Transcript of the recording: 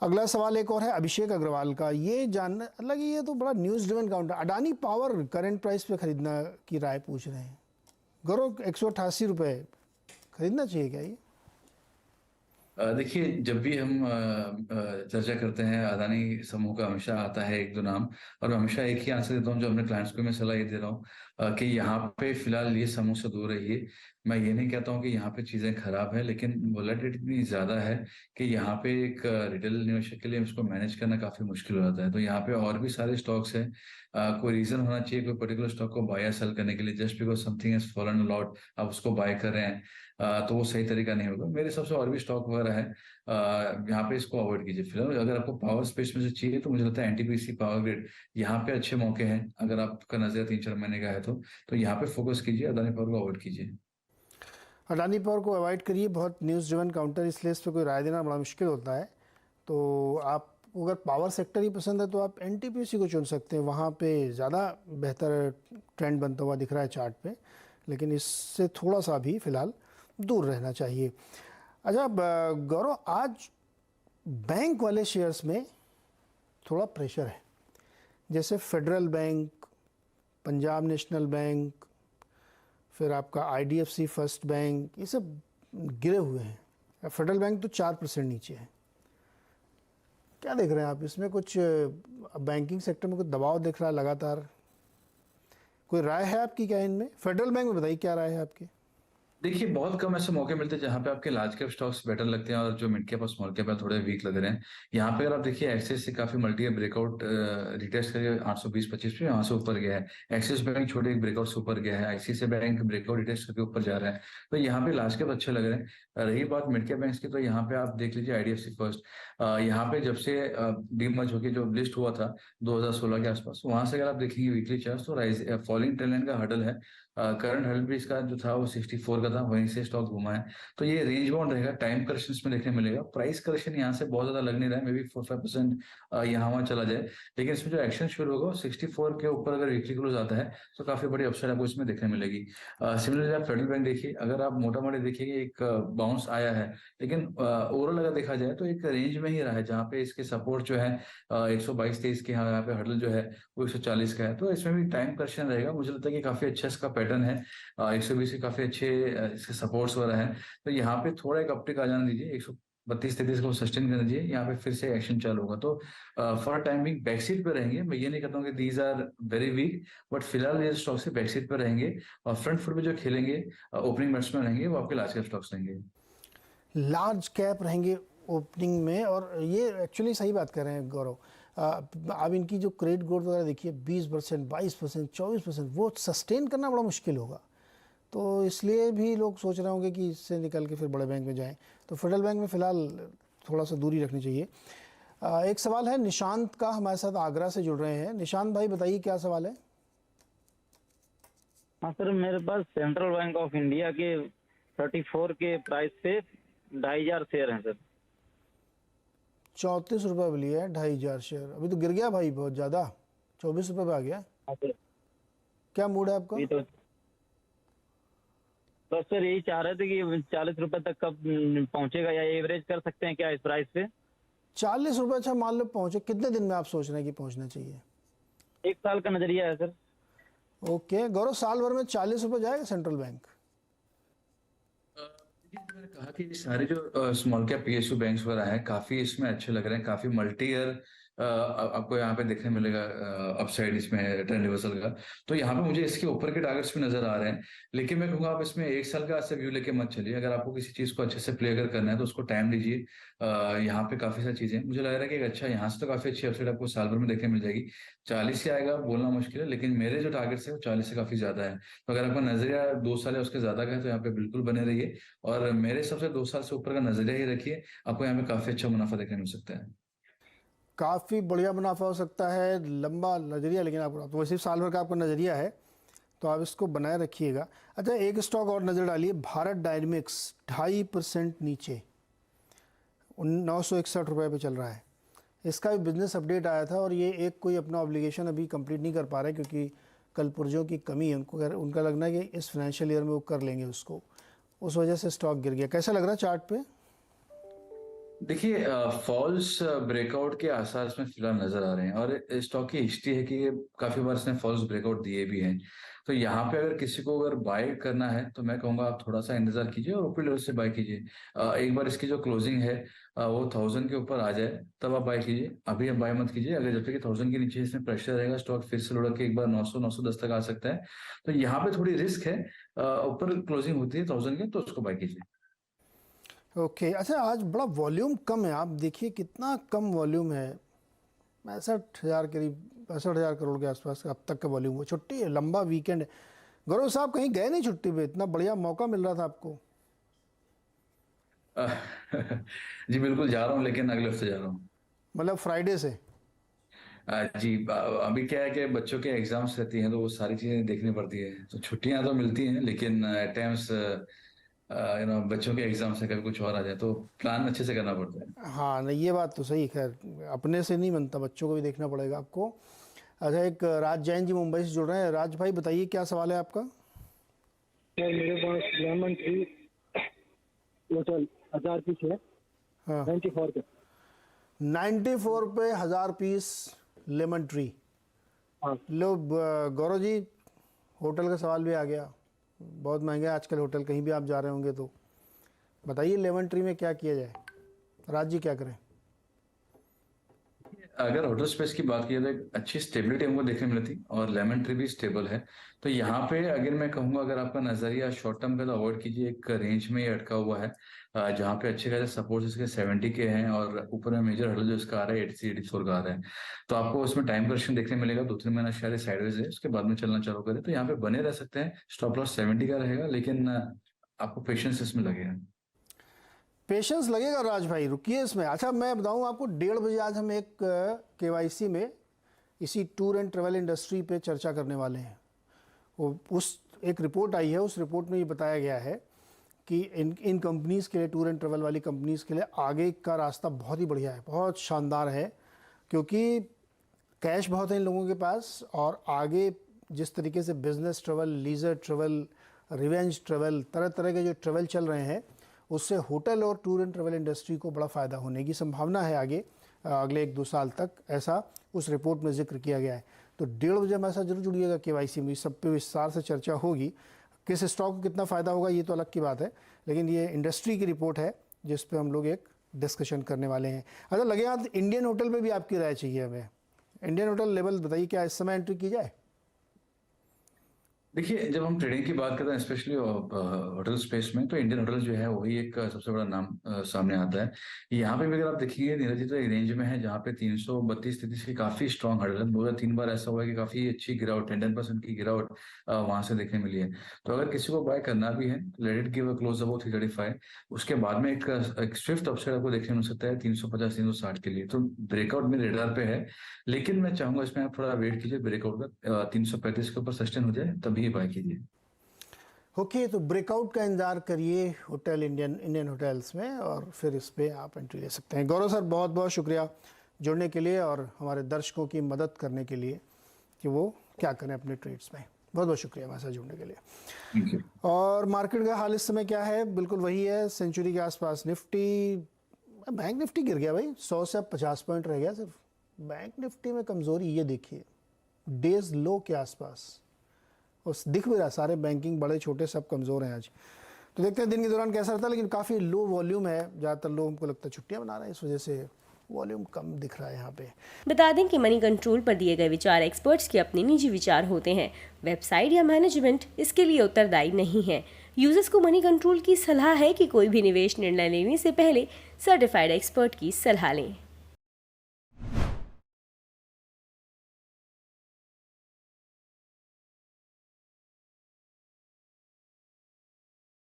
अगला सवाल एक और है अभिषेक अग्रवाल का। ये जानना मतलब कि ये तो बड़ा news driven counter, Adani power current price पे खरीदना की राय पूछ रहे हैं। गौरव, 188 रुपये खरीदना चाहिए क्या ये? देखिए, जब भी हम चर्चा करते हैं अदानी समूह का, हमेशा आता है एक दो नाम। और मैं हमेशा एक ही आंसर देता हूँ, जो अपने क्लाइंट्स को मैं सलाह ये दे रहा हूँ कि यहाँ पे फिलहाल ये समूह से दूर रहिए। मैं ये नहीं कहता हूँ कि यहाँ पे चीजें खराब है, लेकिन वोलेटिलिटी इतनी ज्यादा है कि यहाँ पे एक रिटेल निवेशक के लिए उसको मैनेज करना काफी मुश्किल हो जाता है। तो यहाँ पे और भी सारे स्टॉक्स हैं। कोई रीजन होना चाहिए कोई पर्टिकुलर स्टॉक को बाय या सेल करने के लिए। Just because something has fallen lot आप उसको बाय कर रहे हैं, तो वो सही तरीका नहीं होगा। मेरे हिसाब से और भी स्टॉक वगैरह है, यहाँ पे इसको अवॉइड कीजिए फिलहाल। अगर आपको पावर स्पेस में से चाहिए तो मुझे लगता है एनटीपीसी पावर ग्रिड, यहाँ पे अच्छे मौके हैं। अगर आपका नजर 3-4 महीने का है तो यहाँ पे फोकस कीजिए, अदानी पावर को अवॉइड कीजिए। अडानी पावर को अवॉइड करिए, बहुत न्यूज़ ड्रिवन काउंटर, इसलिए इस पर कोई राय देना बड़ा मुश्किल होता है। तो आप अगर पावर सेक्टर ही पसंद है तो आप एनटीपीसी को चुन सकते हैं, वहाँ पे ज़्यादा बेहतर ट्रेंड बनता हुआ दिख रहा है चार्ट पे। लेकिन इससे थोड़ा सा भी फिलहाल दूर रहना चाहिए। अच्छा गौरव, आज बैंक वाले शेयर्स में थोड़ा प्रेशर है, जैसे federal bank, Punjab national bank, फिर आपका आईडीएफसी फर्स्ट बैंक, ये सब गिरे हुए हैं। फेडरल बैंक तो 4% नीचे है। क्या देख रहे हैं आप इसमें? कुछ बैंकिंग सेक्टर में कुछ दबाव दिख रहा है लगातार? कोई राय है आपकी क्या इनमें? फेडरल बैंक में बताइए, क्या राय है आपकी? देखिए, बहुत कम ऐसे मौके मिलते हैं जहां पे आपके लार्ज कैप स्टॉक्स बेटर लगते हैं और जो मिड कैप और स्मॉल कैप है थोड़े वीक लग रहे हैं। यहाँ पे अगर आप देखिए, एक्सिस से काफी मल्टी ब्रेकआउट रिटेस्ट करके 820-25 पे वहां से ऊपर गया है। एक्सिस बैंक छोटे एक ब्रेकआउट से ऊपर गया है, आईसीआईसी बैंक ब्रेकआउट रिटेस्ट करके ऊपर जा रहा है। तो यहाँ पे लार्ज कैप अच्छे लग रहे हैं। रही बात मिड कैप बैंक्स की, तो यहाँ पे आप देख लीजिए आईडीएफसी फर्स्ट। यहाँ पे जब से डीमर्ज होकर जो लिस्ट हुआ था 2016 के आसपास, वहां से अगर आप देखेंगे वीकली चार्ट तो राइज फॉलिंग ट्रेंड लाइन का हडल है। करंट हेल्थ भी इसका जो था वो 64 का था, वहीं से स्टॉक घुमा है। तो ये रेंज बाउंड रहेगा, टाइम करेक्शन में देखने मिलेगा। प्राइस करेक्शन यहाँ से बहुत ज्यादा लग नहीं रहा है, मे बी 4-5% यहाँ वहाँ चला जाए। लेकिन इसमें जो एक्शन शुरू होगा 64 के ऊपर अगर वीकली क्लोज आता है तो काफी बड़ी अपसाइड आपको इसमें देखने मिलेगी। सिमिलरली आप फेडरल बैंक देखिए, अगर आप मोटा मोटी देखिए एक बाउंस आया है, लेकिन ओवरऑल अगर देखा जाए तो एक रेंज में ही रहा है, जहाँ पे इसके सपोर्ट जो है 122-23 के, यहाँ पे हर्डल जो है वो 140 का है। तो इसमें भी टाइम करेक्शन रहेगा। मुझे लगता है कि काफी अच्छा इसका पैटर्न है। 120 के काफी अच्छे इसके सपोर्ट्स वगैरह हैं। तो यहाँ पे थोड़ा एक अपटिक आ जाने दीजिए, 132-33 को सस्टेन करने दीजिए, यहाँ पे फिर से एक्शन चालू होगा। तो फॉर टाइमिंग बैकसीट पे रहेंगे। मैं ये नहीं कहता हूँ कि these are very weak, but फिलहाल ये स्टॉक्स से बैकसीट पे रहेंगे। और फ्रंट फुट पे जो खेलेंगे, ओपनिंग बैट्समैन रहेंगे, वो आपके लार्ज कैप स्टॉक्स रहेंगे। लार्ज कैप रहेंगे ओपनिंग में, और ये एक्चुअली सही बात कर रहे हैं गौरव। अब इनकी जो क्रेडिट ग्रोथ वगैरह देखिए, 20%, 22%, 24%, वो सस्टेन करना बड़ा मुश्किल होगा। तो इसलिए भी लोग सोच रहे होंगे कि इससे निकल के फिर बड़े बैंक में जाएं। तो फेडरल बैंक में फ़िलहाल थोड़ा सा दूरी रखनी चाहिए। एक सवाल है निशांत का, हमारे साथ आगरा से जुड़ रहे हैं। निशांत भाई बताइए, क्या सवाल है? हाँ सर, मेरे पास सेंट्रल बैंक ऑफ इंडिया के 34 के प्राइस पे 2,500 शेयर हैं सर। 34 रुपये लिए है 2,500 शेयर, अभी तो गिर गया भाई बहुत ज़्यादा, 24 रुपये पे आ गया। हाँ सर। क्या मूड है आपका? अभी तो बस सर यही चाह रहे थे कि 40 रुपए तक कब पहुंचेगा, या एवरेज कर सकते हैं क्या इस प्राइस पे? 40 रुपये, अच्छा मान लो पहुंचे, कितने दिन में आप सोच रहे हैं कि पहुंचना चाहिए? 1 साल का नजरिया है सर। ओके गौरव, साल भर में 40 रुपये जाएगा सेंट्रल बैंक? देखिए, मैंने कहा कि सारे जो स्मॉल कैप पीएसयू बैंक्स वगैरह हैं, काफी इसमें अच्छे लग रहे हैं। काफी मल्टी ईयर आपको यहाँ पे देखने मिलेगा अपसाइड इसमें ट्रेंड रिवर्सल का। तो यहाँ पे मुझे इसके ऊपर के टारगेट्स भी नजर आ रहे हैं। लेकिन मैं कहूँगा आप इसमें एक साल का ऐसे व्यू लेके मत चलिए। अगर आपको किसी चीज को अच्छे से प्ले अगर करना है तो उसको टाइम दीजिए। यहाँ पे काफी सारी चीजें मुझे लग रहा है कि एक अच्छा, यहाँ से तो काफी अच्छी अपसाइड आपको साल भर में देखने मिल जाएगी। 40 से आएगा बोलना मुश्किल है, लेकिन मेरे जो टारगेट्स है वो 40 से काफी ज्यादा है। तो अगर आपका नजरिया 2 साल या उसके ज्यादा का है तो यहाँ पे बिल्कुल बने रहिए। और मेरे हिसाब से 2 साल से ऊपर का नजरिया ही रखिए, आपको यहाँ पे काफी अच्छा मुनाफा देखने मिल सकता है। काफ़ी बढ़िया मुनाफा हो सकता है, लंबा नज़रिया, लेकिन आप तो वैसे साल भर का आपका नज़रिया है, तो आप इसको बनाए रखिएगा। अच्छा, एक स्टॉक और नज़र डालिए, भारत डायनेमिक्स 2.5% नीचे, 961 रुपये पे चल रहा है। इसका भी बिजनेस अपडेट आया था, और ये एक कोई अपना ऑब्लिगेशन अभी कंप्लीट नहीं कर पा रहे क्योंकि कल पुर्जों की कमी है। उनका लगना है कि इस फाइनेंशियल ईयर में वो कर लेंगे उसको, उस वजह से स्टॉक गिर गया। कैसा लग रहा है चार्ट पे? देखिए फॉल्स ब्रेकआउट के आसार इसमें फिलहाल नजर आ रहे हैं और स्टॉक की हिस्ट्री है कि ये काफी बार इसने फॉल्स ब्रेकआउट दिए भी हैं। तो यहाँ पे अगर किसी को अगर बाय करना है तो मैं कहूंगा आप थोड़ा सा इंतजार कीजिए और ऊपरी लेवल से बाय कीजिए। एक बार इसकी जो क्लोजिंग है वो 1000 के ऊपर आ जाए तब आप बाय कीजिए। अभी आप बाय मत कीजिए। अगर जब तक कि 1000 के नीचे इसमें प्रेशर रहेगा स्टॉक फिर से लुढ़क के एक बार 900 910 तक आ सकता है। तो यहाँ पे थोड़ी रिस्क है। ऊपर क्लोजिंग होती है 1000 के तो उसको बाय कीजिए। ओके, अच्छा आज बड़ा वॉल्यूम कम है, आप देखिए कितना कम वॉल्यूम है। 65,000 करीब 65,000 करोड़ के आसपास अब तक का वॉल्यूम हुआ। छुट्टी है, लंबा वीकेंड है। गौरव साहब कहीं गए नहीं छुट्टी पे? इतना बढ़िया मौका मिल रहा था आपको। अ, जी बिल्कुल जा रहा हूँ लेकिन अगले हफ्ते जा रहा हूँ। मतलब फ्राइडे से? जी अभी क्या है कि बच्चों के एग्जाम्स रहती हैं तो वो सारी चीजें देखनी पड़ती है तो छुट्टियां तो मिलती हैं लेकिन एट टाइम्स बच्चों के एग्जाम से कभी कुछ और आ जाए तो प्लान अच्छे से करना पड़ता है। हाँ नहीं, ये बात तो सही। खैर अपने से नहीं बनता, बच्चों को भी देखना पड़ेगा आपको। अच्छा, एक राज जैन जी मुंबई से जुड़ रहे हैं। राज भाई बताइए क्या सवाल है आपका? सर मेरे पास लेमन ट्री टोटल 1000 पीस है, हाँ, 94 का। 94 पे 1000 पीस लेमन ट्री। हाँ लो गौरव जी, होटल का सवाल भी आ गया। बहुत महंगे हैं आजकल होटल, कहीं भी आप जा रहे होंगे तो बताइए लेमन ट्री में क्या किया जाए? राज जी क्या करें? अगर होटल स्पेस की बात की जाए तो एक अच्छी स्टेबिलिटी हमको देखने मिली थी और लेमन ट्री भी स्टेबल है। तो यहाँ पे अगर मैं कहूँगा अगर आपका नजरिया शॉर्ट टर्म का तो अवॉइड कीजिए। एक रेंज में ही अटका हुआ है जहाँ पे अच्छे खासे सपोर्ट इसके 70 के हैं और ऊपर में मेजर हर्डल जो इसका आ रहा है 83 84 का आ रहा है। तो आपको उसमें टाइम करेक्शन देखने मिलेगा। 2-3 महीना शायद साइडवेज है उसके बाद में चलना चालू करे तो यहाँ पे बने रह सकते हैं। स्टॉप लॉस 70 का रहेगा लेकिन आपको पेशेंस इसमें लगेगा। पेशेंस लगेगा राज भाई, रुकिए इसमें। अच्छा मैं बताऊं आपको, 1:30 बजे आज हम एक केवाईसी में इसी टूर एंड ट्रेवल इंडस्ट्री पे चर्चा करने वाले हैं। वो उस एक रिपोर्ट आई है, उस रिपोर्ट में ये बताया गया है कि इन कंपनीज़ के लिए, टूर एंड ट्रेवल वाली कंपनीज़ के लिए आगे का रास्ता बहुत ही बढ़िया है, बहुत शानदार है। क्योंकि कैश बहुत है इन लोगों के पास और आगे जिस तरीके से business travel, leisure travel, revenge travel, तरह तरह के जो ट्रैवल चल रहे हैं उससे होटल और टूर एंड ट्रैवल इंडस्ट्री को बड़ा फ़ायदा होने की संभावना है आगे अगले 1-2 साल तक, ऐसा उस रिपोर्ट में जिक्र किया गया है। तो 1:30 बजे हमारे साथ जरूर जुड़िएगा। केवाईसी में सब पे विस्तार से चर्चा होगी। किस स्टॉक को कितना फ़ायदा होगा ये तो अलग की बात है, लेकिन ये इंडस्ट्री की रिपोर्ट है जिस पे हम लोग एक डिस्कशन करने वाले हैं। अच्छा लगे हाथ इंडियन होटल पे भी आपकी राय चाहिए हमें। इंडियन होटल लेवल बताइए, क्या इस समय एंट्री की जाए? देखिए जब हम ट्रेडिंग की बात करते हैं स्पेशली होटल स्पेस में तो इंडियन होटल जो है वही एक सबसे बड़ा नाम सामने आता है। यहाँ पे भी अगर आप देखिए नीरज जी तो एक रेंज में है जहाँ पे 332-33 की काफी स्ट्रॉन्ग हर्डल है। 2 या 3 बार ऐसा हुआ है कि काफी अच्छी गिरावट 10% की गिरावट वहां से देखने मिली है। तो अगर किसी को बाय करना भी है तो let it give a close about 335। उसके बाद में एक स्विफ्ट अपसाइड आपको देखने मिल सकता है 350-360 के लिए। तो ब्रेकआउट में रेडार पे है लेकिन मैं चाहूंगा इसमें आप थोड़ा वेट कीजिए ब्रेकआउट का 335 के ऊपर सस्टेन हो जाए तभी बाय कीजिए। ओके, तो ब्रेकआउट का इंतजार करिए होटल इंडियन होटल्स में और फिर इस पे आप एंट्री ले सकते हैं। गौरव सर बहुत बहुत शुक्रिया जुड़ने के लिए और हमारे दर्शकों की मदद करने के लिए कि वो क्या करें अपने ट्रेड्स में। बहुत बहुत शुक्रिया हमारे साथ जुड़ने के लिए। Thank you. और मार्केट का हाल इस समय क्या है? बिल्कुल वही है, सेंचुरी के आसपास। निफ्टी, बैंक निफ्टी गिर गया भाई, 100 से अब 50 पॉइंट रह गया सिर्फ। बैंक निफ्टी में कमजोरी ये देखिए, डेज लो के आसपास उस दिख भी रहा, सारे बैंकिंग बड़े छोटे सब कमज़ोर हैं आज। तो देखते हैं दिन के दौरान कैसा रहता है, लेकिन काफ़ी लो वॉल्यूम है। ज़्यादातर लोग हमको लगता है छुट्टियां मना रहे हैं, इस वजह से वॉल्यूम कम दिख रहा है यहाँ पे। बता दें कि मनी कंट्रोल पर दिए गए विचार एक्सपर्ट्स के अपने निजी विचार होते हैं। वेबसाइट या मैनेजमेंट इसके लिए उत्तरदायी नहीं है। यूजर्स को मनी कंट्रोल की सलाह है कि कोई भी निवेश निर्णय लेने से पहले सर्टिफाइड एक्सपर्ट की सलाह लें।